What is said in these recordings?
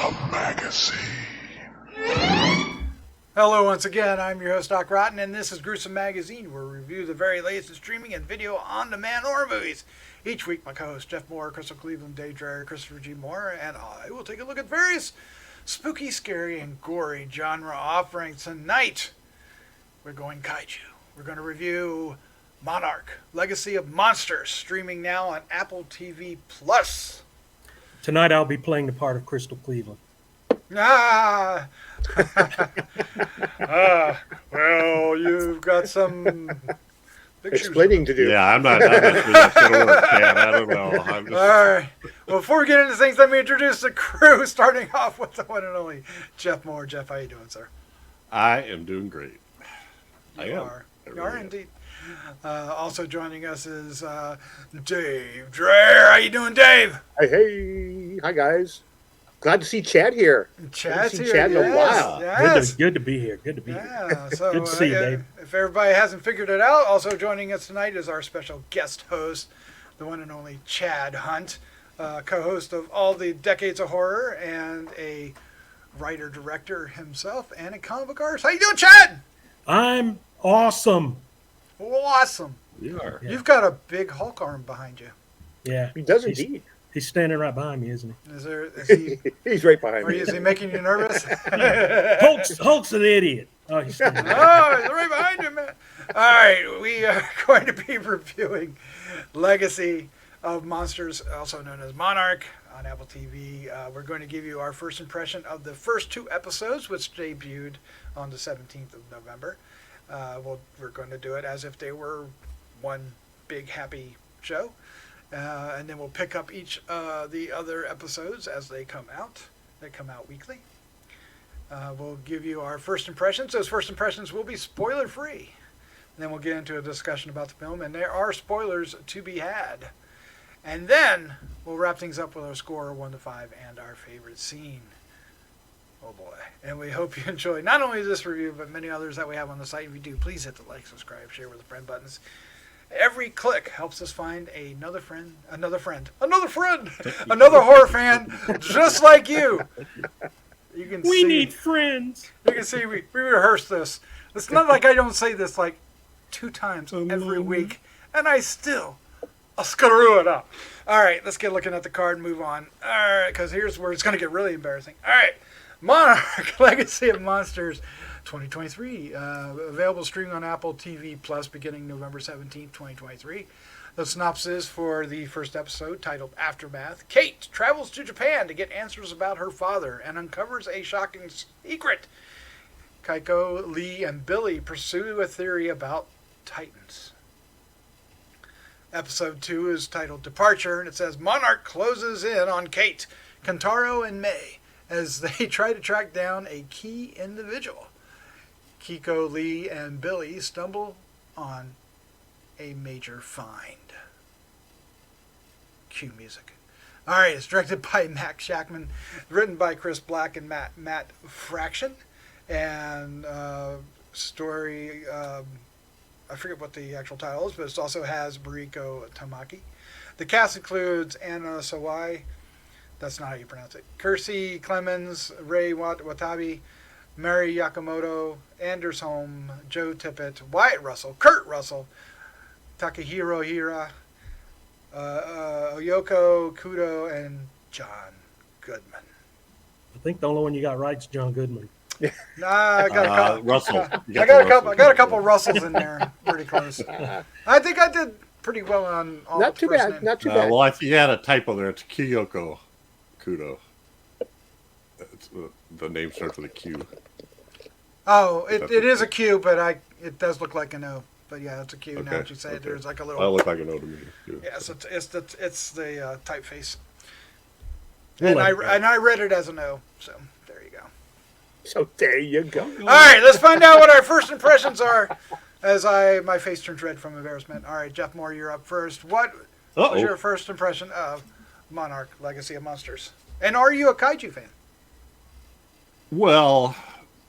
Gruesome Magazine. Hello once again, I'm your host Doc Rotten, and this is Gruesome Magazine, where we review the very latest in streaming and video on-demand horror movies. Each week, my co-hosts Jeff Mohr, Crystal Cleveland, Dave Dreher, Christopher G. Mohr, and I will take a look at various spooky, scary, and gory genre offerings. Tonight, we're going Kaiju. We're going to review Monarch, Legacy of Monsters, streaming now on AppleTV+. Tonight I'll be playing the part of Crystal Cleveland. Ah! Well, you've got some big explaining to do. Yeah, I'm not sure that's going to work, Cat. I don't know. I'm just... All right. Well, before we get into things, let me introduce the crew, starting off with the one and only Jeff Mohr. Jeff, how you doing, sir? I am doing great. You are indeed. Also joining us is Dave Dreher. How you doing, Dave? Hey, hi guys. Glad to see Chad here. Chad's here. Chad in a while. Yes. Good to be here. Good to be here. Yeah, so Good to see you, Dave. If everybody hasn't figured it out, also joining us tonight is our special guest host, the one and only Chad Hunt, co-host of All the Decades of Horror and a writer-director himself and a comic book artist. How you doing, Chad? I'm awesome. Awesome. You are. Yeah. You've got a big Hulk arm behind you. Yeah. He does indeed. He's standing right behind me, isn't Is he? He's right behind me. Is he making you nervous? he? Hulk's an idiot. Oh, he's standing Oh, he's right behind you, man. All right, we are going to be reviewing Legacy of Monsters, also known as Monarch, on Apple TV. We're going to give you our first impression of the first two episodes, which debuted on the 17th of November. We're going to do it as if they were one big happy show. And then we'll pick up each the other episodes as they come out. They come out weekly. We'll give you our first impressions. Those first impressions will be spoiler-free. Then we'll get into a discussion about the film, and there are spoilers to be had. And then we'll wrap things up with our score 1 to 5 and our favorite scene. Oh boy. And we hope you enjoy not only this review, but many others that we have on the site. If you do, please hit the like, subscribe, share with a friend buttons. Every click helps us find another horror fan just like you. You can We need friends. You can see we rehearse this. It's not like I don't say this like 2 times every week, and I'll screw it up. All right, let's get looking at the card and move on. All right, because here's where it's going to get really embarrassing. All right, Monarch, Legacy of Monsters, 2023, available streaming on Apple TV Plus beginning November 17th, 2023. The synopsis for the first episode, titled Aftermath. Cate travels to Japan to get answers about her father and uncovers a shocking secret. Keiko, Lee, and Billy pursue a theory about Titans. Episode 2 is titled Departure, and it says Monarch closes in on Cate, Kentaro, and May as they try to track down a key individual. Keiko, Lee, and Billy stumble on a major find. Cue music. All right, it's directed by Max Shackman, written by Chris Black and Matt Fraction, and story. I forget what the actual title is, but it also has Mariko Tamaki. The cast includes Anna Sawai. That's not how you pronounce it. Kirsey Clemens, Ray Watabe, Mary Yakamoto, Anders Holm, Joe Tippett, Wyatt Russell, Kurt Russell, Takahiro Hira, Oyoko Kudo, and John Goodman. I think the only one you got right is John Goodman. Nah, I got a couple. Russell. I got a couple Russells in there, pretty close. I think I did pretty well on all. Not the too first bad. name. Not too bad. Well, I think you had a typo there. It's Kyoko Kudo. It's, the name starts with a Q. Oh, it is a Q, but it does look like an O. But yeah, it's a Q. Okay, Now that you say it, there's like a little. Well, it looked like an O to me. Too. Yeah, so it's the typeface. We'll And I read it as an O. So there you go. So there you go. All right, let's find out what our first impressions are. As my face turns red from embarrassment. All right, Jeff Mohr, you're up first. What was your first impression of Monarch, Legacy of Monsters? And are you a Kaiju fan? Well,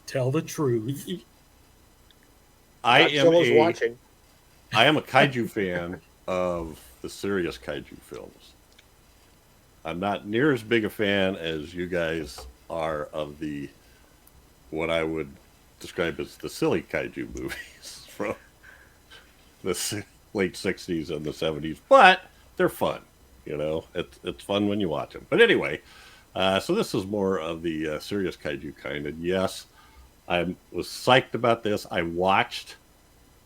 Tell the truth. I am watching. I am a kaiju fan of the serious kaiju films. I'm not near as big a fan as you guys are of the what I would describe as the silly kaiju movies from the late 60s and the 70s, but they're fun. You know, it's fun when you watch them. But anyway, so this is more of the serious kaiju kind. And yes, I was psyched about this. I watched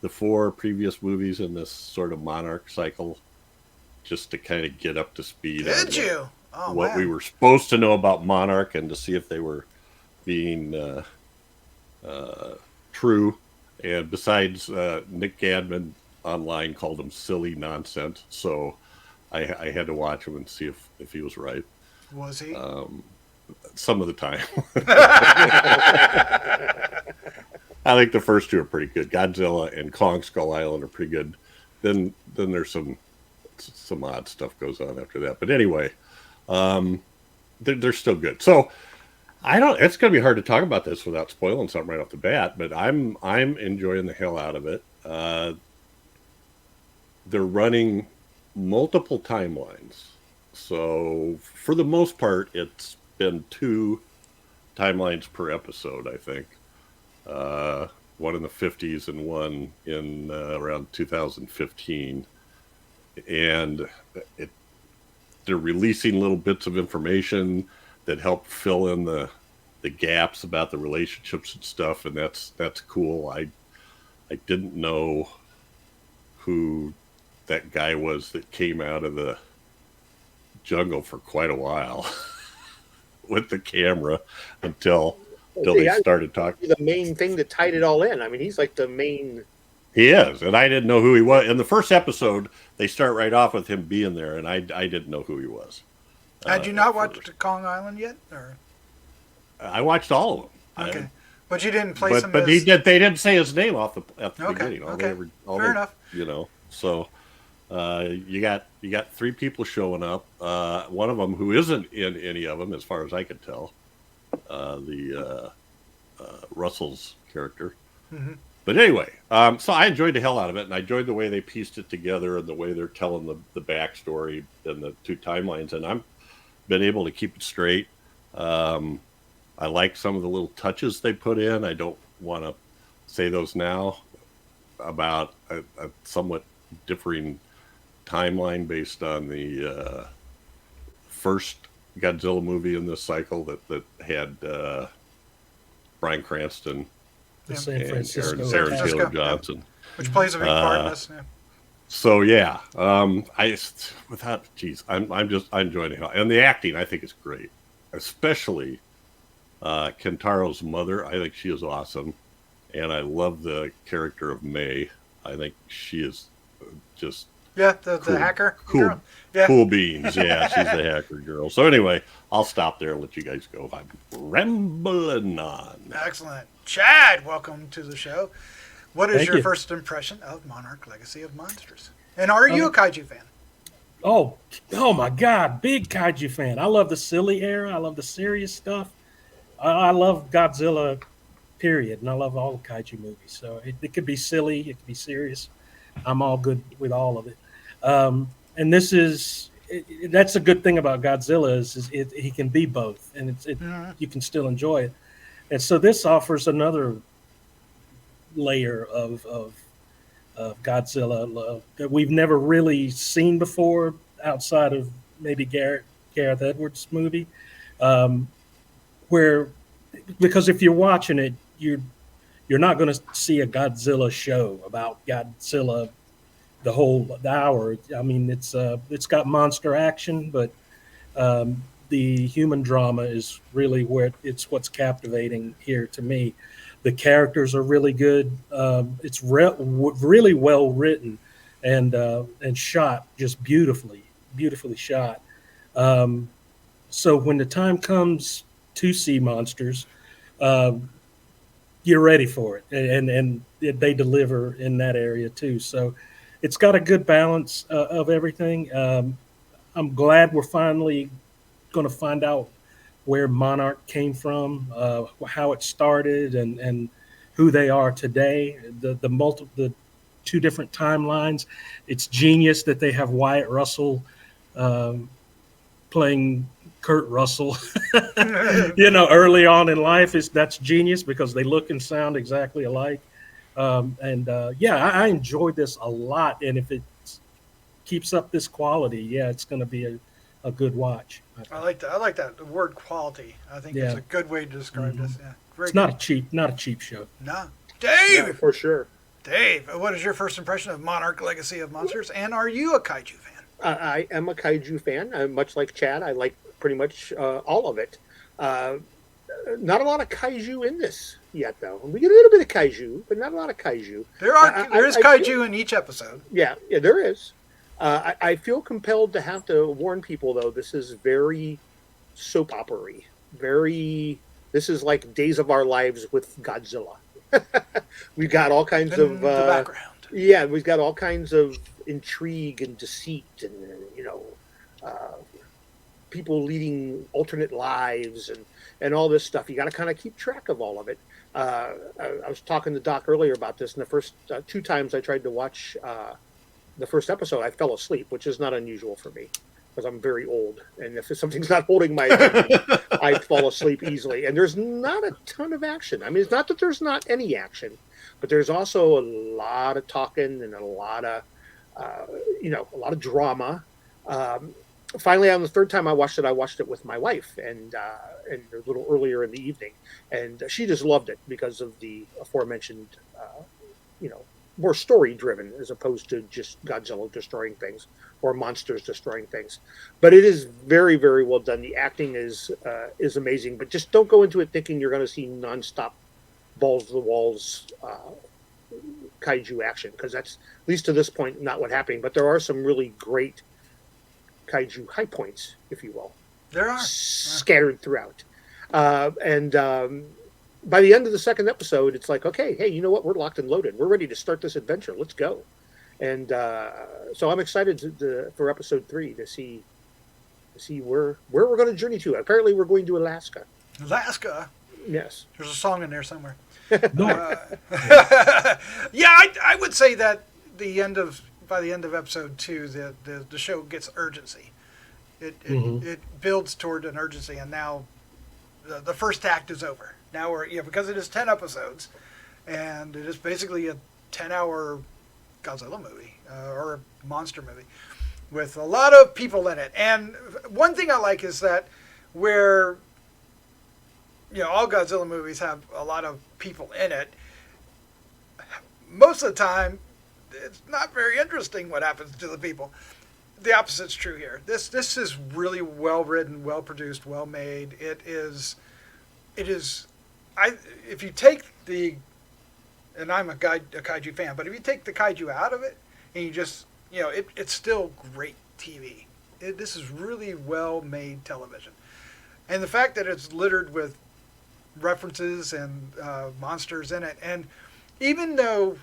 the 4 previous movies in this sort of Monarch cycle just to kind of get up to speed. Did you? Oh, what man. we were supposed to know about Monarch and to see if they were being true. And besides, Nick Gadman online called them silly nonsense. So I had to watch him and see if he was right. Was he? Some of the time. I think the first 2 are pretty good. Godzilla and Kong Skull Island are pretty good. Then there's some odd stuff goes on after that. But anyway, they're still good. So it's going to be hard to talk about this without spoiling something right off the bat, but I'm enjoying the hell out of it. They're running multiple timelines. So for the most part, it's been 2 timelines per episode, I think. One in the 50s and one in around 2015. And they're releasing little bits of information that help fill in the gaps about the relationships and stuff, and that's cool. I didn't know who that guy was that came out of the jungle for quite a while with the camera until they started talking. The main thing that tied it all in. I mean, he's like the main. He is, and I didn't know who he was. In the first episode, they start right off with him being there, and I didn't know who he was. Had you not watched Kong Island yet, or? I watched all of them. Okay, but you didn't place him. But as... they didn't say his name at the beginning. Fair enough. You know, so you got 3 people showing up. One of them who isn't in any of them, as far as I could tell, the Russell's character. Mm-hmm. But anyway, so I enjoyed the hell out of it, and I enjoyed the way they pieced it together and the way they're telling the backstory and the 2 timelines, and I've been able to keep it straight. I like some of the little touches they put in. I don't want to say those now about a somewhat differing timeline based on the first Godzilla movie in this cycle that had Bryan Cranston The San and Francisco. Aaron Taylor Johnson, which plays a big part in this. Yeah. So yeah, I'm enjoying it, and the acting I think is great, especially Kentaro's mother. I think she is awesome, and I love the character of May. I think she is just the hacker girl. Yeah. Cool beans. Yeah, she's the hacker girl. So anyway, I'll stop there and let you guys go. I'm rambling on. Excellent. Chad, welcome to the show. What is Thank your you. first impression of Monarch Legacy of Monsters? And are you a kaiju fan? Oh my God, big kaiju fan. I love the silly era. I love the serious stuff. I love Godzilla, period, and I love all the kaiju movies. So it could be silly, it could be serious. I'm all good with all of it. And this is that's a good thing about Godzilla is he can be both, and you can still enjoy it. And so this offers another layer of Godzilla that we've never really seen before outside of maybe Gareth Edwards' movie, where because if you're watching it, you're not going to see a Godzilla show about Godzilla the hour. I mean, it's got monster action, but the human drama is really what's captivating here to me. The characters are really good. It's really well written and shot just beautifully shot. So when the time comes to see monsters, you're ready for it, and they deliver in that area too. So it's got a good balance of everything. I'm glad we're finally going to find out where Monarch came from, how it started, and who they are today. The 2 different timelines. It's genius that they have Wyatt Russell playing Kurt Russell, early on in life that's genius because they look and sound exactly alike. I enjoyed this a lot. And if it keeps up this quality, it's going to be a good watch. I like that. I like that. The word quality, I think, is a good way to describe this. Yeah, very it's good. not a cheap show. No, Dave. Yeah, for sure. Dave, what is your first impression of Monarch: Legacy of Monsters? And are you a kaiju fan? I am a kaiju fan. Much like Chad, I like pretty much all of it. Not a lot of kaiju in this yet, though. We get a little bit of kaiju, but not a lot of kaiju. There is kaiju in each episode. Yeah, there is. I feel compelled to have to warn people, though. This is very soap opera-y. This is like Days of Our Lives with Godzilla. We've got all kinds of the background. Yeah, we've got all kinds of intrigue and deceit, and people leading alternate lives, and all this stuff. You got to kind of keep track of all of it. I was talking to Doc earlier about this, and the first 2 times I tried to watch the first episode, I fell asleep, which is not unusual for me because I'm very old, and if something's not holding my attention, I fall asleep easily. And there's not a ton of action. I mean, it's not that there's not any action, but there's also a lot of talking and a lot of drama. Finally, on the 3rd time I watched it with my wife, and a little earlier in the evening, and she just loved it because of the aforementioned, more story driven as opposed to just Godzilla destroying things or monsters destroying things. But it is very, very well done. The acting is amazing, but just don't go into it thinking you're going to see nonstop balls to the walls kaiju action, because that's, at least to this point, not what happened. But there are some really great kaiju high points, if you will. There are. Scattered throughout. By the end of the 2nd episode, it's like, okay, hey, you know what? We're locked and loaded. We're ready to start this adventure. Let's go. And so I'm excited for episode 3 to see where we're going to journey to. Apparently, we're going to Alaska. Alaska? Yes. There's a song in there somewhere. No. I would say that by the end of episode 2, the show gets urgency. It builds toward an urgency, and now the first act is over. Now because it is 10 episodes, and it is basically a 10-hour Godzilla movie or monster movie with a lot of people in it. And one thing I like is that where all Godzilla movies have a lot of people in it, most of the time it's not very interesting what happens to the people. The opposite's true here. This is really well written, well produced, well made. It is. If you take and I'm a kaiju fan, but if you take the kaiju out of it and you just it's still great TV. This is really well made television, and the fact that it's littered with references and monsters in it, and even though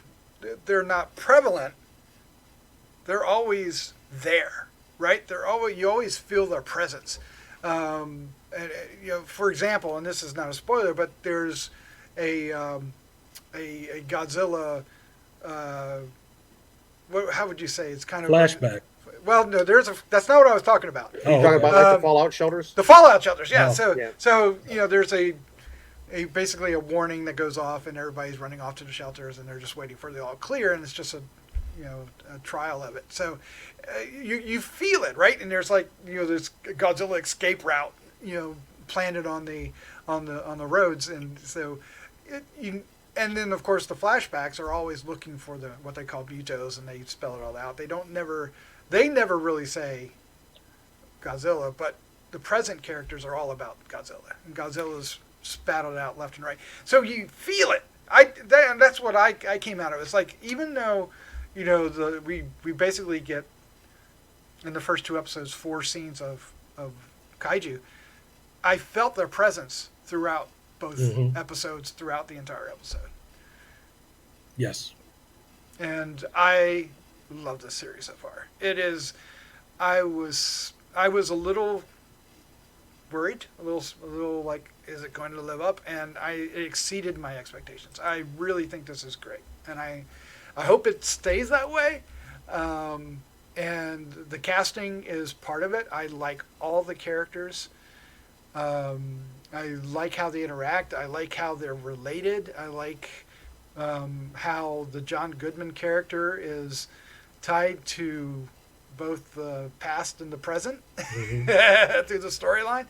they're not prevalent, they're always there, right? You always feel their presence. For example, and this is not a spoiler, but there's a Godzilla. How would you say? It's kind of flashback. Well, no, that's not what I was talking about. You're talking about like the fallout shelters. The fallout shelters, yeah. Oh. So there's basically a warning that goes off, and everybody's running off to the shelters, and they're just waiting for the all clear, and it's just a trial of it. So you feel it, right? And there's this Godzilla escape route, planted on the roads, and so and then of course the flashbacks are always looking for what they call butos, and they spell it all out. They never really say Godzilla, but the present characters are all about Godzilla, and Godzilla's spattled out left and right. So you feel it. That's what I came out of. It's like, even though we basically get in the first 2 episodes 4 scenes of kaiju, I felt their presence throughout both episodes, throughout the entire episode. Yes. And I love this series so far. It is. I was a little worried, a little like, is it going to live up? And it exceeded my expectations. I really think this is great, and I hope it stays that way. And the casting is part of it. I like all the characters. I like how they interact. I like how they're related. I like how the John Goodman character is tied to both the past and the present through the storyline.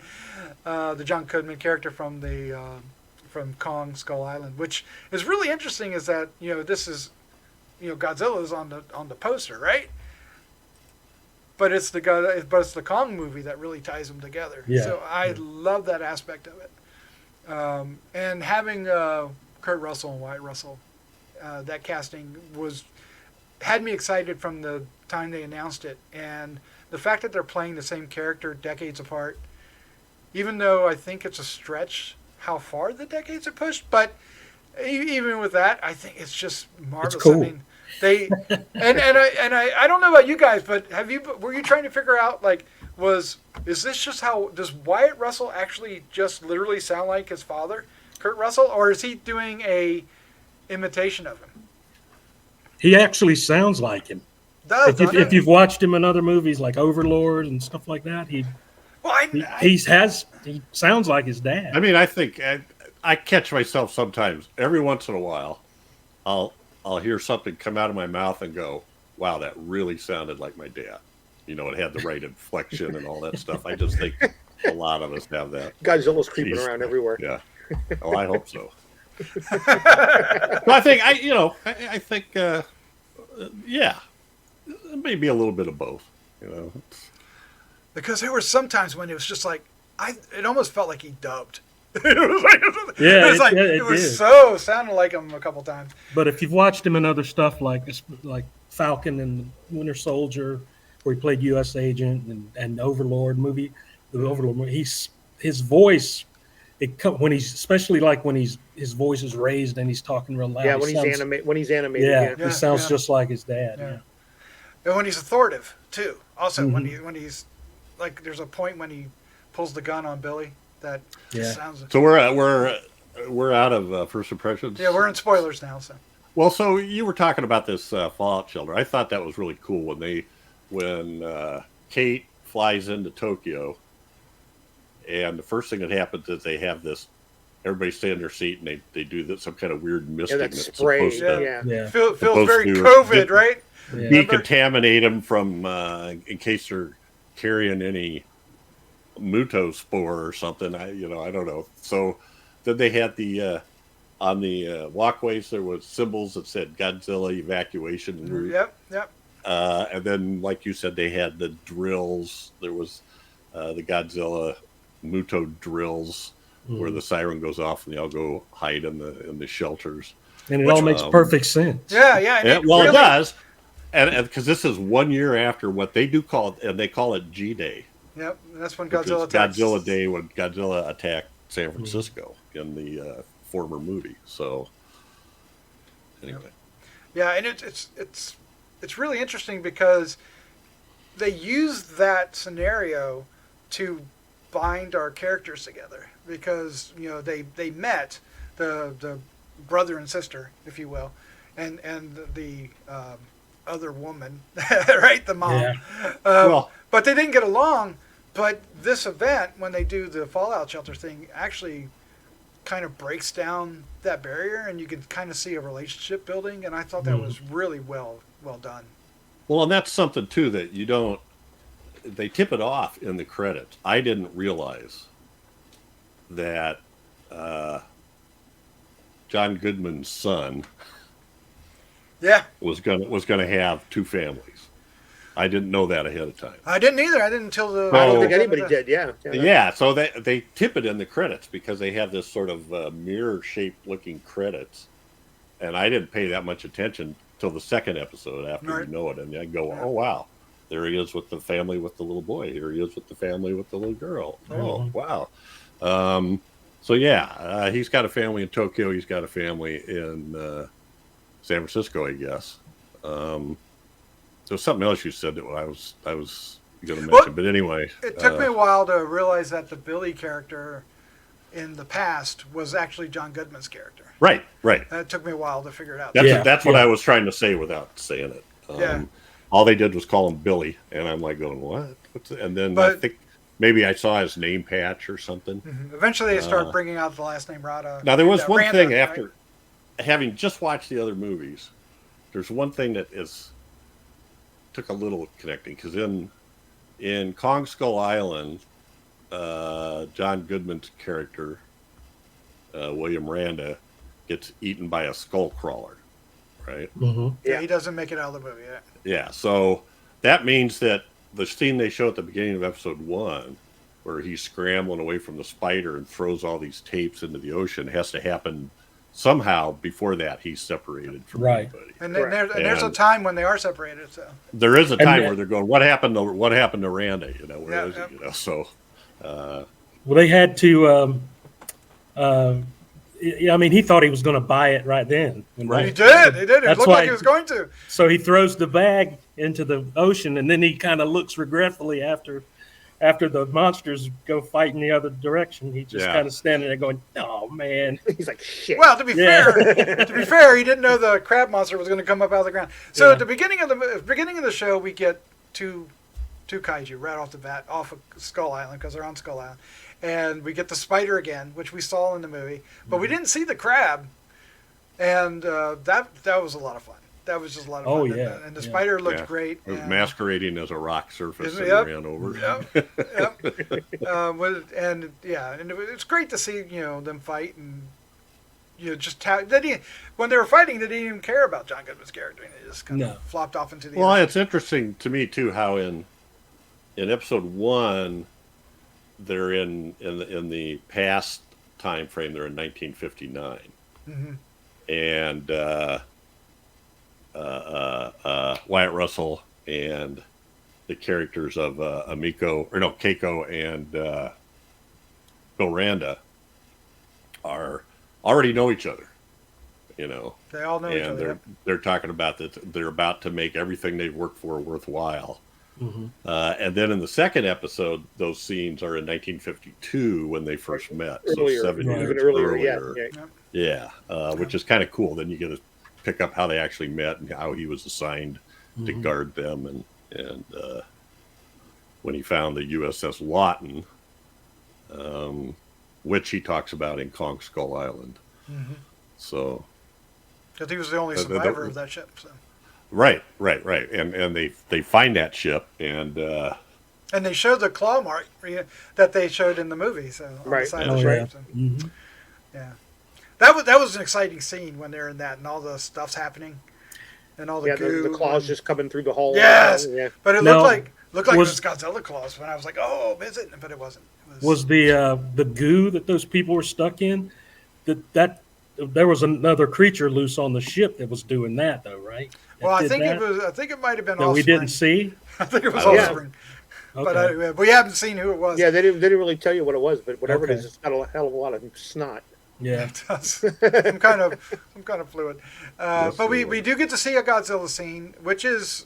The John Goodman character from from Kong Skull Island, which is really interesting, is that this is Godzilla's on the poster, right? But it's the Kong movie that really ties them together. Yeah. So I love that aspect of it. And having Kurt Russell and Wyatt Russell, that casting had me excited from the time they announced it, and the fact that they're playing the same character decades apart, even though I think it's a stretch how far the decades are pushed, but even with that, I think it's just marvelous. It's cool. I mean, they I don't know about you guys, but were you trying to figure out, like, is this just how does Wyatt Russell actually just literally sound like his father, Kurt Russell, or is he doing a imitation of him? He actually sounds like him. If you've watched him in other movies like Overlord and stuff like that, he sounds like his dad. I mean, I think I catch myself sometimes. Every once in a while, I'll hear something come out of my mouth and go, "Wow, that really sounded like my dad." It had the right inflection and all that stuff. I just think a lot of us have that. Godzilla's creeping around everywhere. Yeah. Oh, I hope so. But I think I think yeah, maybe a little bit of both. Because there were some times when it was just like it almost felt like he dubbed. It was so sounded like him a couple times. But if you've watched him in other stuff like Falcon and Winter Soldier, where he played U.S. agent, and Overlord movie, his voice. Especially when his voice is raised and he's talking real loud. Yeah, when he's animated. Yeah, he sounds just like his dad. Yeah. And when he's authoritative too. Also, when he's like, there's a point when he pulls the gun on Billy that sounds. So we're out of first impressions. Yeah, we're in spoilers now. So. Well, so you were talking about this fallout shelter. I thought that was really cool when Cate flies into Tokyo. And the first thing that happens is they have this. Everybody stay in their seat, and they do some kind of weird misting that's spray. supposed to feels very COVID, right? Decontaminate them from in case they're carrying any Muto spore or something. I don't know. So then they had on the walkways there was symbols that said Godzilla evacuation route. Yep. And then, like you said, they had the drills. There was the Godzilla Muto drills where the siren goes off and they all go hide in the shelters. And it all makes perfect sense. Yeah. It does. And because this is 1 year after what they do call it, and they call it G-Day. Yep, that's when Godzilla attacks. Godzilla Day, when Godzilla attacked San Francisco in the former movie. So anyway. Yeah, and it's really interesting because they used that scenario to bind our characters together, because they met the brother and sister, if you will, and the other woman, right, the mom. Yeah. But they didn't get along. But this event, when they do the fallout shelter thing, actually kind of breaks down that barrier, and you can kind of see a relationship building. And I thought that was really well done. Well, and that's something too that you don't. They tip it off in the credits. I didn't realize that John Goodman's son was gonna have two families. I didn't know that ahead of time. I didn't either. I didn't until the. I don't think anybody did. Yeah. So they tip it in the credits because they have this sort of mirror-shaped looking credits, and I didn't pay that much attention till the second episode after you know it, and I go, "Oh wow, there he is with the family with the little boy. Here he is with the family with the little girl. Oh wow." So he's got a family in Tokyo. He's got a family in San Francisco, I guess. There was something else you said that I was going to mention, but anyway. It took me a while to realize that the Billy character in the past was actually John Goodman's character. Right. It took me a while to figure it out. That's what I was trying to say without saying it. All they did was call him Billy, and I'm like going, what? And then I think maybe I saw his name patch or something. Eventually, they start bringing out the last name Rada. Now there was one Randa, thing right? after having just watched the other movies. There's one thing that took a little connecting because in Kong Skull Island, John Goodman's character, William Randa, gets eaten by a skull crawler, right? Mm-hmm. Yeah, he doesn't make it out of the movie. Yeah, so that means that the scene they show at the beginning of episode 1, where he's scrambling away from the spider and throws all these tapes into the ocean, has to happen somehow before that he's separated from everybody. And then there's a time when they are separated. So there is a time where they're going, what happened to Randa? You know, where is he? You know, so well, they had to. I mean, he thought he was going to buy it right then. Right. He did. It looked like he was going to. So he throws the bag into the ocean, and then he kind of looks regretfully after the monsters go fight in the other direction. He just kind of standing there going, "Oh man!" He's like, "Shit." Well, to be fair, he didn't know the crab monster was going to come up out of the ground. So at the beginning of the show, we get two kaiju right off the bat, off of Skull Island because they're on Skull Island, and we get the spider again, which we saw in the movie, but we didn't see the crab, and that was a lot of fun. That was just a lot of fun. Oh, yeah. And the spider looked great. It was masquerading as a rock surface and ran over. And it's great to see them fight and just when they were fighting, they didn't even care about John Goodman's character. They just kind of flopped off into the. Well, it's interesting to me too how in episode 1 they're in the past time frame. They're in 1959, and Wyatt Russell and the characters of Keiko and Bill Randa already know each other. They all know each other. And they're talking about that they're about to make everything they've worked for worthwhile. And then in the second episode, those scenes are in 1952 when they first met. Earlier, so 7 years even earlier. Which is kind of cool. Then you get to pick up how they actually met and how he was assigned to guard them, and when he found the USS Lawton, which he talks about in Kong Skull Island. So, because he was the only survivor of that ship. So. Right, and they find that ship and they showed the claw mark that they showed in the movie. So on the side of the ship. So. Yeah. That was an exciting scene when they're in that and all the stuff's happening, and all the goo. The claws just coming through the hole. Yes, but it looked like it was Godzilla claws. When I was like, oh, is it? But it wasn't. Was the goo that those people were stuck in? That there was another creature loose on the ship that was doing that, though, right? Well, I think it might have been. That we didn't see. I think it was Offspring. Okay. But we haven't seen who it was. Yeah, they didn't really tell you what it was, but whatever it is, it's got a hell of a lot of snot. Yeah, it does. some kind of fluid. But we do get to see a Godzilla scene, which is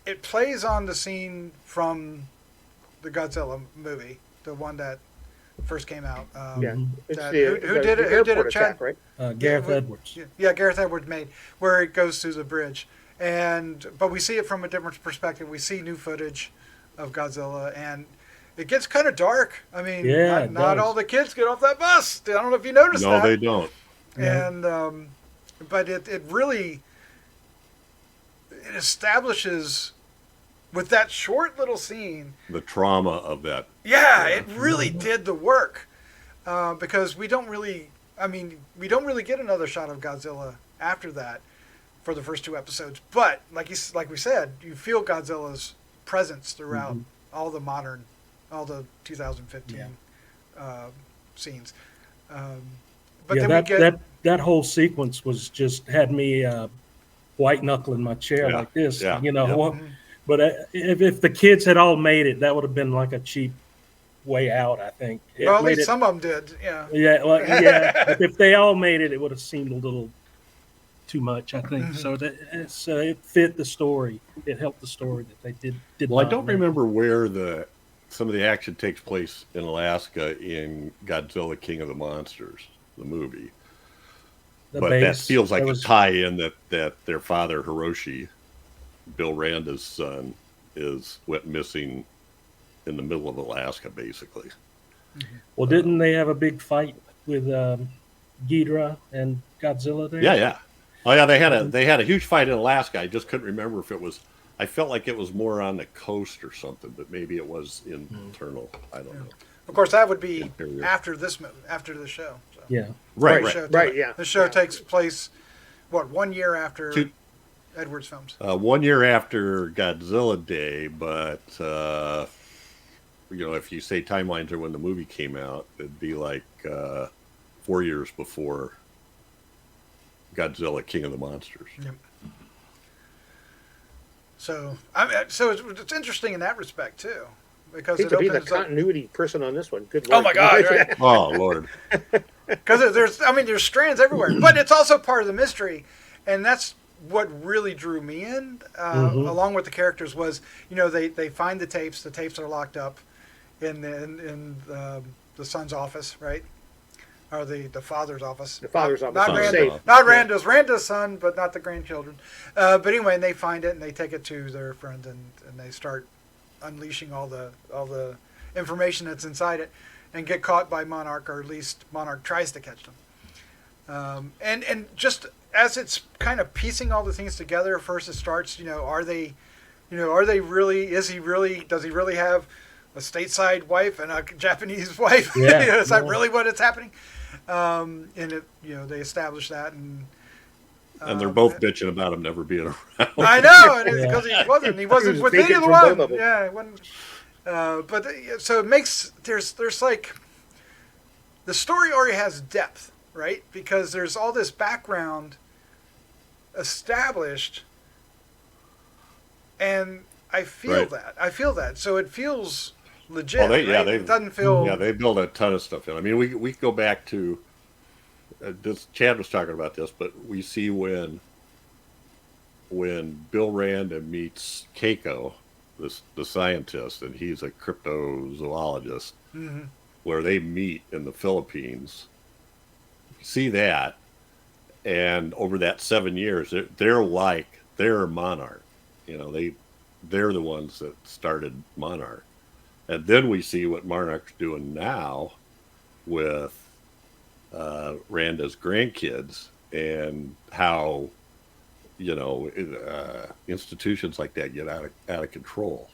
it plays on the scene from the Godzilla movie, the one that first came out. Who did it? Who did it? Chad, right? Gareth Edwards. Yeah, Gareth Edwards made where it goes through the bridge, but we see it from a different perspective. We see new footage of Godzilla, and it gets kind of dark. I mean, not all the kids get off that bus. I don't know if you noticed that. No, they don't. And but it really establishes with that short little scene the trauma of that. Yeah, it really did the work because we don't really get another shot of Godzilla after that for the first 2 episodes. But like we said, you feel Godzilla's presence throughout all the 2015 scenes. But then we get that whole sequence was just had me white knuckling my chair like this. But if the kids had all made it, that would have been like a cheap way out, I think. Well, at least some of them did. Yeah. Yeah. Well, yeah. If they all made it, it would have seemed a little too much, I think. So it fit the story. It helped the story that they did. Well, I don't remember where some of the action takes place in Alaska in Godzilla King of the Monsters, the movie. But that feels like a tie-in that their father, Hiroshi, Bill Randa's son, went missing in the middle of Alaska, basically. Well, didn't they have a big fight with Ghidorah and Godzilla there? Yeah. Oh yeah, they had a huge fight in Alaska. I just couldn't remember if it was. I felt like it was more on the coast or something, but maybe it was internal. I don't know. Of course, that would be Interior. after the show. So. Yeah. Right. Yeah. The show takes place, 1 year after Edwards films? 1 year after Godzilla Day, but if you say timelines are when the movie came out, it'd be like 4 years before Godzilla King of the Monsters. Yep. So, it's interesting in that respect too, because I hate it to be the opens up. continuity person on this one. Good Oh Lord. my God! Right? Oh Lord! Because there's strands everywhere, but it's also part of the mystery, and that's what really drew me in, along with the characters. Was they find the tapes. The tapes are locked up in the son's office, right? Or the father's office. The father's office. Not Randa's son, but not the grandchildren. But anyway, and they find it and they take it to their friend and they start unleashing all the information that's inside it, and get caught by Monarch, or at least Monarch tries to catch them. And just as it's kind of piecing all the things together, first it starts, are they really? Does he really have a stateside wife and a Japanese wife? Yeah. Is that really what is happening? And they establish that, and they're both bitching about him never being around. I know, because he wasn't was with vacant either from one. both of them. Yeah, it wasn't. But so it makes there's like the story already has depth, right? Because there's all this background established, and I feel that. So it feels legit. Well, it doesn't feel. Yeah, they build a ton of stuff in. I mean, we go back to this. Chad was talking about this, but we see when Bill Randa meets Keiko, the scientist, and he's a cryptozoologist, where they meet in the Philippines. You see that, and over that 7 years, they're Monarch. They're the ones that started Monarch. And then we see what Monarch's doing now with Randa's grandkids, and how institutions like that get out of control.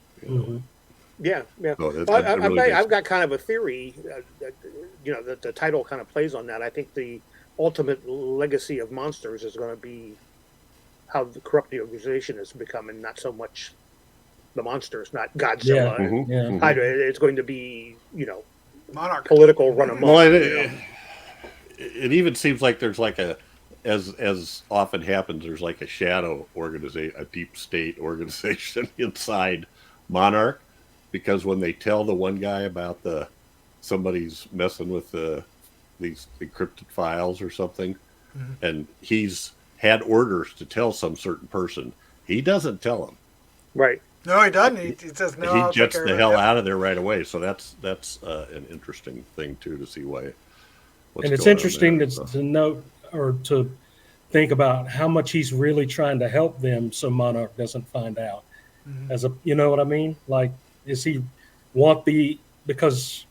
Yeah. So I've got kind of a theory, that the title kind of plays on that. I think the ultimate legacy of Monsters is going to be how corrupt the organization has become, and not so much the monsters, not Godzilla. It's going to be, Monarch political run amok. Well, it even seems like there's like as often happens, there's like a shadow organization, a deep state organization inside Monarch, because when they tell the one guy about somebody's messing with these encrypted files or something, and he's had orders to tell some certain person, he doesn't tell him. Right. No, he doesn't. He says no. He gets the hell out of there right away. So that's an interesting thing too, to see why. And it's interesting to note, or to think about how much he's really trying to help them, so Monarch doesn't find out. You know what I mean? Like, is he because?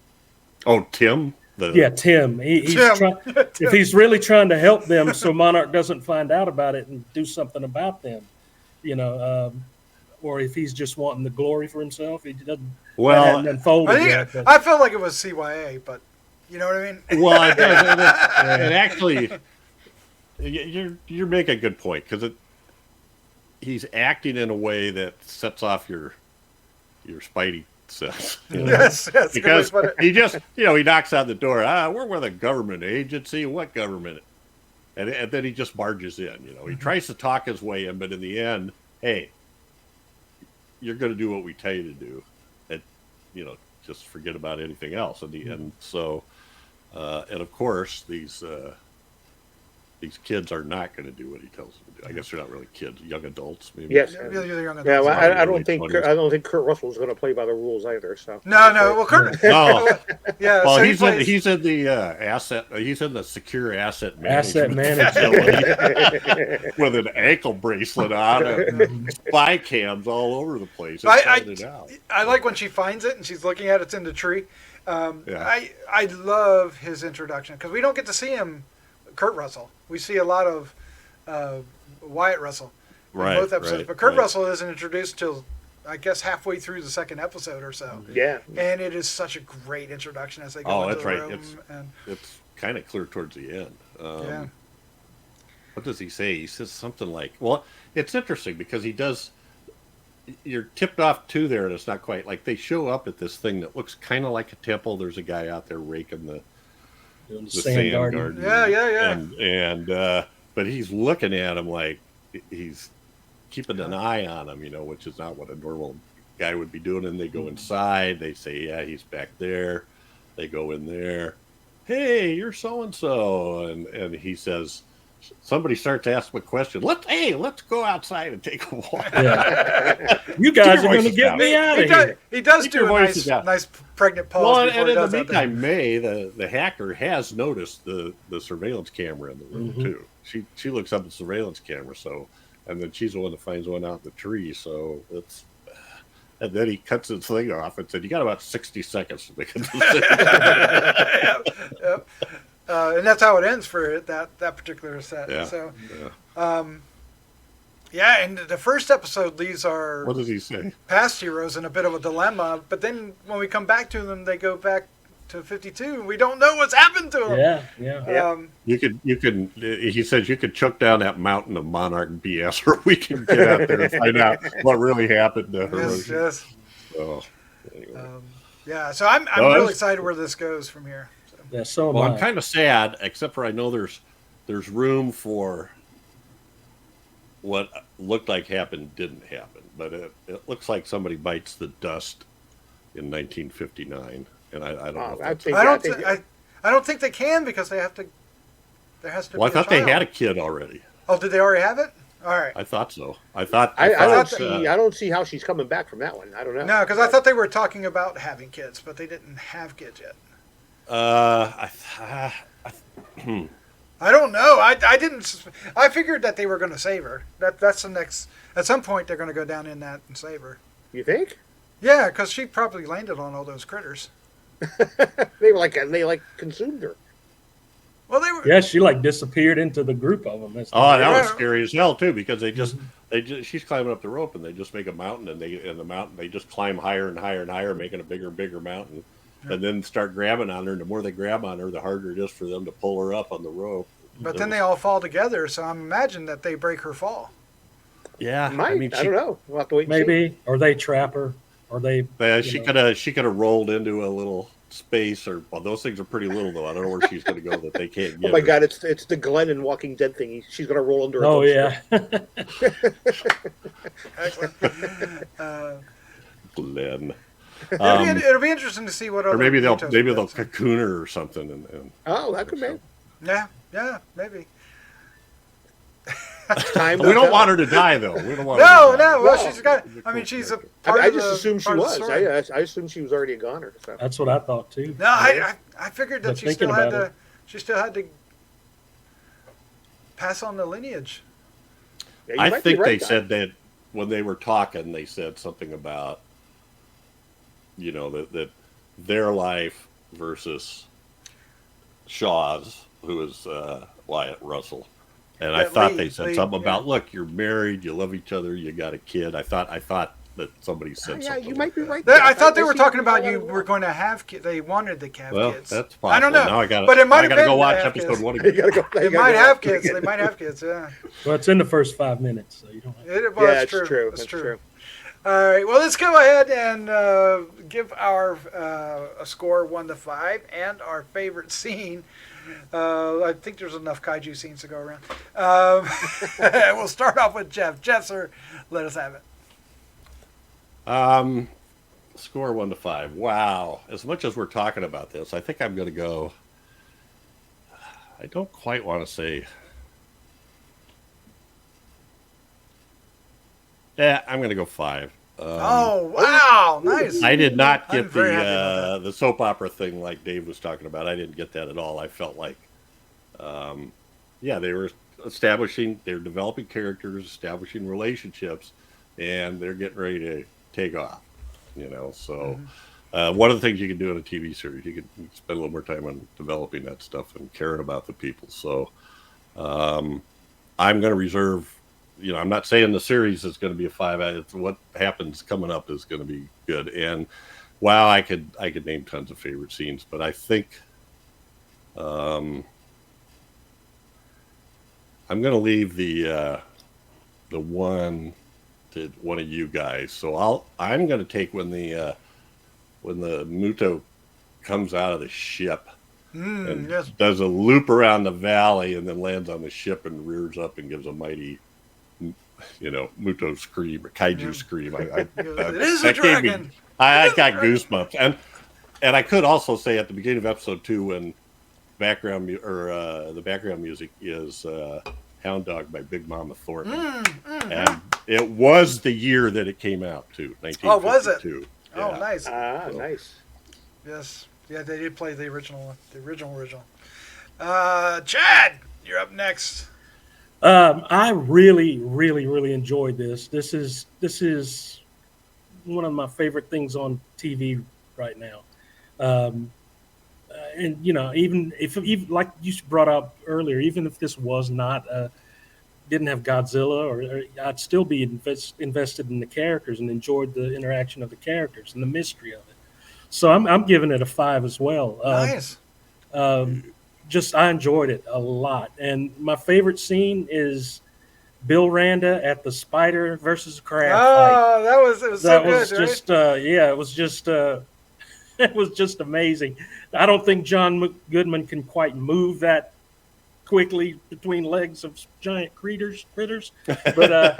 Oh, Tim. Tim. If he's really trying to help them, so Monarch doesn't find out about it and do something about them, or if he's just wanting the glory for himself, he doesn't. Well, I felt like it was CYA, but you know what I mean. Well, it does. And actually, you're making a good point, because he's acting in a way that sets off your spidey sense. Yes, because he just he knocks on the door. We're with a government agency. What government? And then he just barges in. He tries to talk his way in, but in the end, hey, you're going to do what we tell you to do, and just forget about anything else. And so, and of course, these these kids are not going to do what he tells them to do. I guess they're not really kids, young adults, maybe. Yes. Yeah, you're young Yeah, adults. well, I Early don't think 20s. I don't think Kurt Russell's going to play by the rules either. So No. Well, Kurt. No. Yeah. Well, so he's in the asset. He's in the secure asset management management. facility with an ankle bracelet on and spy cams all over the place. I like when she finds it and she's looking at it's in the tree. I love his introduction because we don't get to see him, Kurt Russell. We see a lot of Wyatt Russell in both episodes, but Kurt Russell isn't introduced till I guess halfway through the second episode or so. Yeah, and it is such a great introduction as they go into the room. It's kind of clear towards the end. Yeah. What does he say? He says something like, "Well, it's interesting because he does." You're tipped off to there, and it's not quite like they show up at this thing that looks kind of like a temple. There's a guy out there raking the sand garden. Yeah. But he's looking at him like he's keeping an eye on him, which is not what a normal guy would be doing. And they go inside. They say, "Yeah, he's back there." They go in there. "Hey, you're so and so," and he says. Somebody starts to ask him a question. Let's go outside and take a walk. Yeah. You guys are going to get me out of here. He does do a nice pregnant pause. Well, and in the meantime, May, the hacker, has noticed the surveillance camera in the room too. She looks up at the surveillance camera, and then she's the one that finds one out in the tree. So it's. And then he cuts his thing off and said, "You got about 60 seconds to make a decision." Yep. And that's how it ends for that particular set. Yeah. So, and the first episode leaves our what does he say? Past heroes in a bit of a dilemma. But then when we come back to them, they go back to 52, and we don't know what's happened to them. Yeah. You can. He says you could chuck down that mountain of Monarch BS, or we can get out there and find out what really happened to her. Yes. So, anyway. So I'm really excited where this goes from here. Yeah, so well, I'm kind of sad, except for I know there's room for what looked like didn't happen, but it looks like somebody bites the dust in 1959, and I don't know. I don't think they can because they have to. There has to. Well, be I thought they had a kid already. Oh, did they already have it? All right. I thought so. I don't see how she's coming back from that one. I don't know. No, because I thought they were talking about having kids, but they didn't have kids yet. I don't know. I didn't. I figured that they were going to save her. That's the next. At some point, they're going to go down in that and save her. You think? Yeah, because she probably landed on all those critters. they consumed her. Well, they were. Yeah, she disappeared into the group of them. That was scary as hell too, because she's climbing up the rope and they just make a mountain, and they just climb higher and higher and higher, making a bigger and bigger mountain. And then start grabbing on her, and the more they grab on her, the harder it is for them to pull her up on the rope. But then they all fall together, so I'm imagining that they break her fall. Yeah, I don't know. We'll have to wait. Maybe, or they trap her, or they. She could have rolled into a little space, those things are pretty little though. I don't know where she's going to go that they can't get. Oh my God! It's the Glenn in Walking Dead thing. She's going to roll under. Oh yeah. Glenn. It'll be interesting to see what other. Or maybe they'll cocoon her or something. And that could be. Yeah, maybe. We don't want her to die, though. We don't want. No. Well, she's got. I mean, she's a. I just assumed she was. I assumed she was already a goner. So. That's what I thought too. No, I figured that she still had to. She still had to pass on the lineage. Yeah, I think they said that when they were talking, they said something about. That their life versus Shaw's, who is Wyatt Russell, and I thought they said something about, look, you're married, you love each other, you got a kid. I thought that somebody said something. Yeah, you might be right. I thought they were talking about you were going to have kids. They wanted to have kids. That's possible. I don't know. Now I got to go watch episode 1 again. They might have kids. They might have kids. Yeah. Well, it's in the first 5 minutes, so you don't. It's true. It's true. All right. Well, let's go ahead and give our a score 1 to 5 and our favorite scene. I think there's enough kaiju scenes to go around. We'll start off with Jeff. Jeff, sir, let us have it. Score 1 to 5. Wow. As much as we're talking about this, I think I'm going to go. I don't quite want to say Yeah, I'm going to go 5. Oh wow, nice. I did not I'm get very happy about the soap opera thing like Dave was talking about. I didn't get that at all. I felt like, yeah, they were they're developing characters, establishing relationships, and they're getting ready to take off. So one of the things you can do in a TV series, you can spend a little more time on developing that stuff and caring about the people. So I'm going to reserve. I'm not saying the series is going to be a 5. It's what happens coming up is going to be good. And wow, I could name tons of favorite scenes, but I think I'm going to leave the one to one of you guys. So I'm going to take when the Muto comes out of the ship and yes. does a loop around the valley and then lands on the ship and rears up and gives a mighty, Muto scream or Kaiju scream. It is a dragon. I got goosebumps, and I could also say at the beginning of episode 2 when the background music is Hound Dog by Big Mama Thornton, and it was the year that it came out too, 1952. Oh, was it? Yeah. Oh, nice. Nice. Yes. Yeah, they did play the original one. The original. Chad, you're up next. I really, really, really enjoyed this. This is one of my favorite things on TV right now. And even like you brought up earlier, even if this was not didn't have Godzilla, or I'd still be invested in the characters and enjoyed the interaction of the characters and the mystery of it. So I'm giving it a 5 as well. Nice. I enjoyed it a lot, and my favorite scene is Bill Randa at the spider versus crab fight. Oh, it was so good, just right? it was just it was just amazing. I don't think John Goodman can quite move that quickly between legs of giant critters, but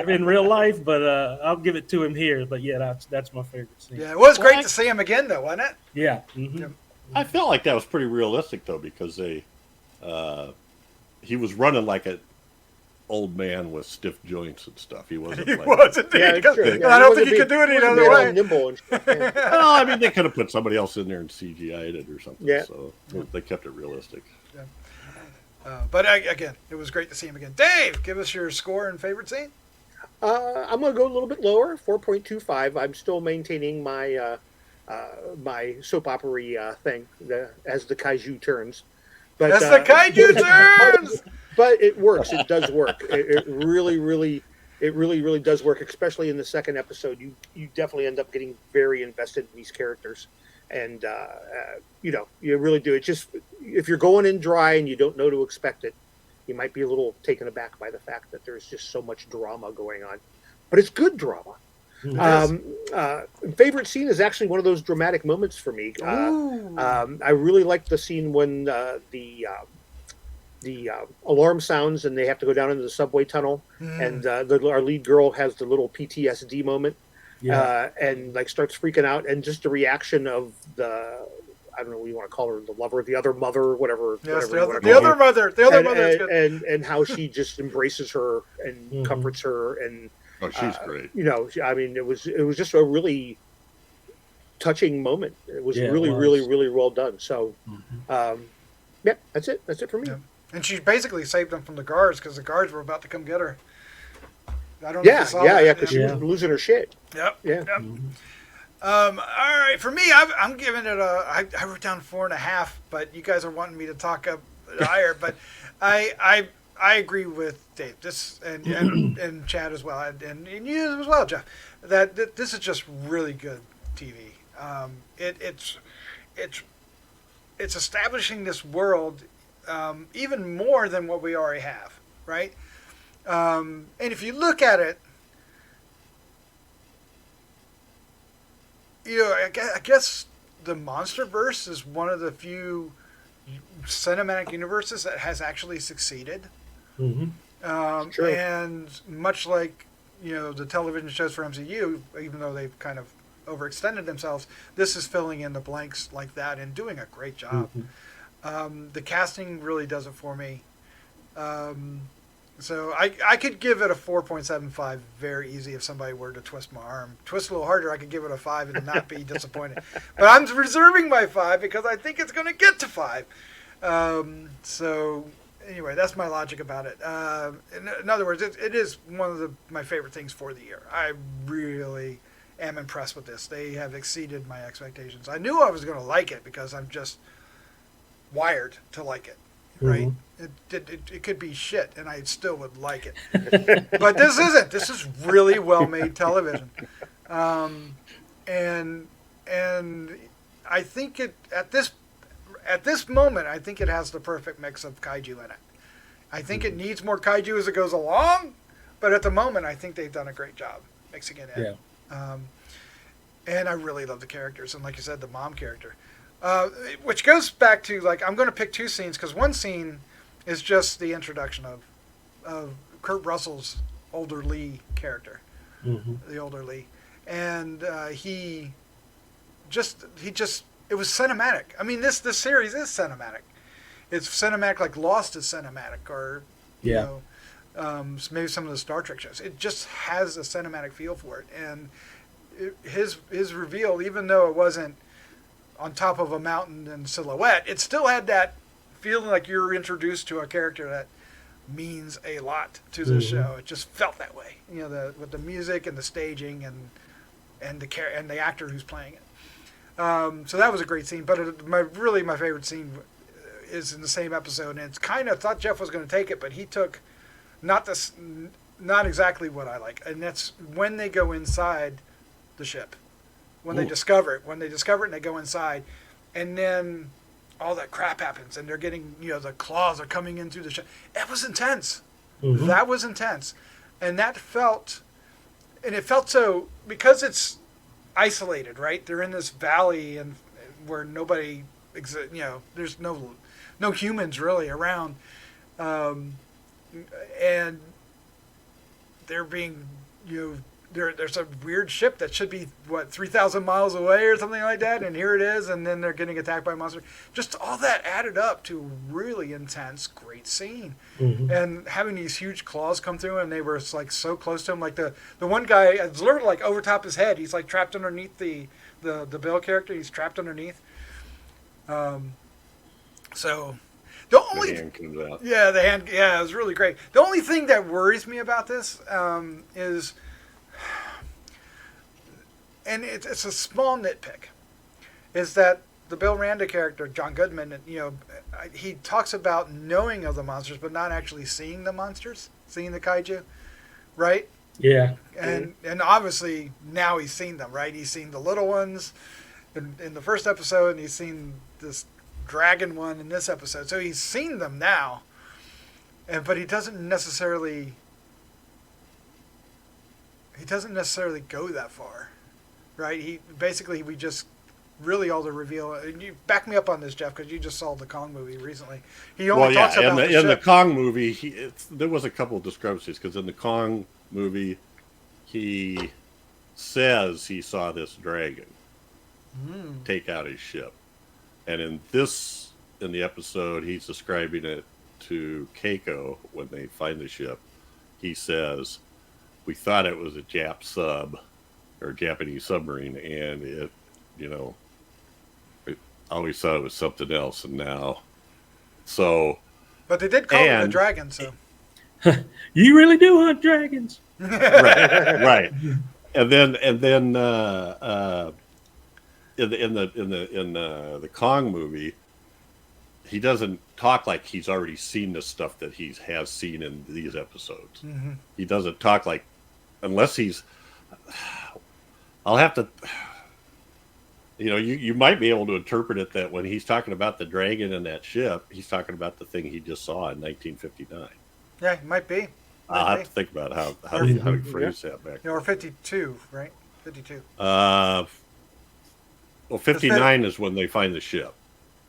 in real life. But I'll give it to him here. But yeah, that's my favorite scene. Yeah, it was great to see him again, though, wasn't it? Yeah. Mm-hmm. Yeah. I felt like that was pretty realistic though, because he was running like an old man with stiff joints and stuff. He wasn't. He like, was indeed. Yeah, I don't think he could do it any other way. Nimble and shit. Yeah. Well, I mean, they could have put somebody else in there and CGI'd it or something. Yeah. So they kept it realistic. Yeah. But again, it was great to see him again. Dave, give us your score and favorite scene. I'm going to go a little bit lower, 4.25. I'm still maintaining my my soap opera thing as the Kaiju turns. But, As the Kaiju turns! But it works. It does work. It really does work, especially in the second episode. You definitely end up getting very invested in these characters. And, you really do. It just, if you're going in dry and you don't know to expect it, you might be a little taken aback by the fact that there's just so much drama going on. But it's good drama. Favorite scene is actually one of those dramatic moments for me. I really like the scene when the alarm sounds and they have to go down into the subway tunnel, and our lead girl has the little PTSD moment, and like starts freaking out, and just the reaction of I don't know what you want to call her, the lover, the other mother, whatever. Yes, whatever the other mother. The other mother is good. And how she just embraces her and comforts her, and Oh, she's great. I mean, it was just a really touching moment. It was really well done. So, yeah, that's it. That's it for me. Yeah. And she basically saved them from the guards because the guards were about to come get her. I don't know if you saw that. Because she was losing her shit. Yep. Yeah. Yep. All right, for me, I'm giving it I wrote down 4.5, but you guys are wanting me to talk up higher. But I agree with Dave, this and Chad as well, and you as well, Jeff. That this is just really good TV. It's establishing this world even more than what we already have, right? And if you look at it, I guess the Monsterverse is one of the few cinematic universes that has actually succeeded. And much like the television shows for MCU, even though they've kind of overextended themselves, this is filling in the blanks like that and doing a great job. The casting really does it for me. So I could give it a 4.75 very easy if somebody were to twist my arm. Twist a little harder, I could give it a 5 and not be disappointed. But I'm reserving my 5 because I think it's going to get to 5. So anyway, that's my logic about it. In other words, it is one of my favorite things for the year. I really am impressed with this. They have exceeded my expectations. I knew I was going to like it because I'm just wired to like it, right? It could be shit, and I still would like it. But this isn't. This is really well-made television. And I think at this moment, I think it has the perfect mix of kaiju in it. I think it needs more kaiju as it goes along, but at the moment, I think they've done a great job mixing it in. Yeah. And I really love the characters, and like you said, the mom character, which goes back to, like, I'm going to pick 2 scenes because one scene is just the introduction of Kurt Russell's older Lee character, the older Lee, and he just it was cinematic. I mean, this series is cinematic. It's cinematic, like Lost is cinematic, or you know, maybe some of the Star Trek shows. It just has a cinematic feel for it, and his reveal, even though it wasn't on top of a mountain in silhouette, it still had that feeling like you're introduced to a character that means a lot to the show. It just felt that way, you know, with the music and the staging and the actor who's playing it. So that was a great scene. But my favorite scene is in the same episode, and it's kind of thought Jeff was going to take it, but he took not exactly what I like, and that's when they go inside the ship, when they discover it and they go inside, and then all that crap happens, and they're getting, you know, the claws are coming in through the ship. That was intense. That was intense, and it felt so, because it's isolated, right? They're in this valley and where nobody exists, you know, there's no humans really around, and they're being, you know, there's a weird ship that should be 3,000 miles away or something like that, and here it is, and then they're getting attacked by monsters. Just all that added up to a really intense, great scene. And having these huge claws come through, and they were like so close to him, like the one guy is literally like over top his head. He's like trapped underneath the Bill character. He's trapped underneath. So the only hand comes out. Yeah, the hand. Yeah, it was really great. The only thing that worries me about this is, and it's a small nitpick, is that the Bill Randa character, John Goodman, you know, he talks about knowing of the monsters, but not actually seeing the monsters, seeing the kaiju, right? Yeah. And obviously now he's seen them, right? He's seen the little ones in the first episode, and he's seen this dragon one in this episode. So he's seen them now, but he doesn't necessarily go that far, right? We just really all the reveal. And you back me up on this, Jeff, because you just saw the Kong movie recently. He only talks about in the Kong movie, there was a couple of discrepancies, because in the Kong movie, he says he saw this dragon take out his ship, and in the episode, he's describing it to Keiko when they find the ship. He says, "We thought it was a Jap sub or Japanese submarine, and it, you know, I always thought it was something else, and now." So, but they did call it a dragon. So, you really do hunt dragons, right? And then in the Kong movie, he doesn't talk like he's already seen the stuff that he has seen in these episodes. He doesn't talk like, unless he's. I'll have to. You know, you might be able to interpret it that when he's talking about the dragon in that ship, he's talking about the thing he just saw in 1959. Yeah, it might be. I'll have to think about how to phrase that back. Or 52, right? 52. Well, 59 is when they find the ship.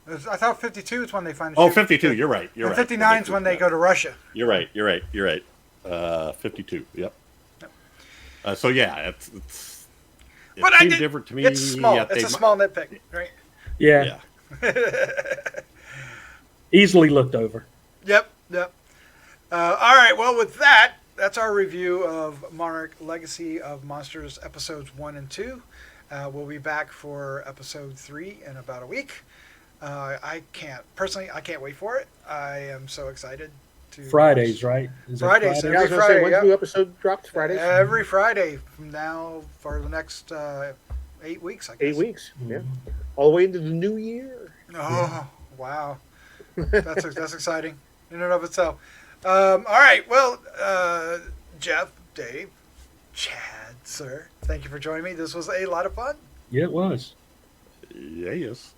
I thought 52 is when they find the ship. 52. You're right. You're right. 59 is when they go to Russia. You're right. 52. Yep. So yeah, it seemed different to me. It's small. It's a small nitpick, right? Yeah. Easily looked over. Yep. All right. Well, with that, that's our review of Monarch Legacy of Monsters episodes 1 and 2. We'll be back for episode 3 in about a week. I can't wait for it. I am so excited to Fridays, right? Is it Fridays, Friday? Yeah, I was going to say, when's the new episode dropped? Fridays? Every Friday from now for the next 8 weeks, I guess. 8 weeks, yeah. All the way into the new year. Oh, wow. That's exciting in and of itself. All right. Well, Jeff, Dave, Chad, sir, thank you for joining me. This was a lot of fun. Yeah, it was. Yes.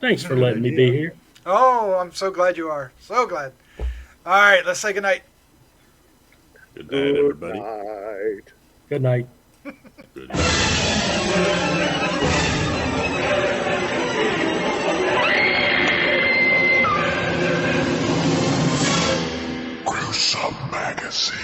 Thanks for letting me be here. Oh, I'm so glad you are. So glad. All right. Let's say goodnight. Good night, everybody. Night. Good night. Good night. Gruesome Magazine.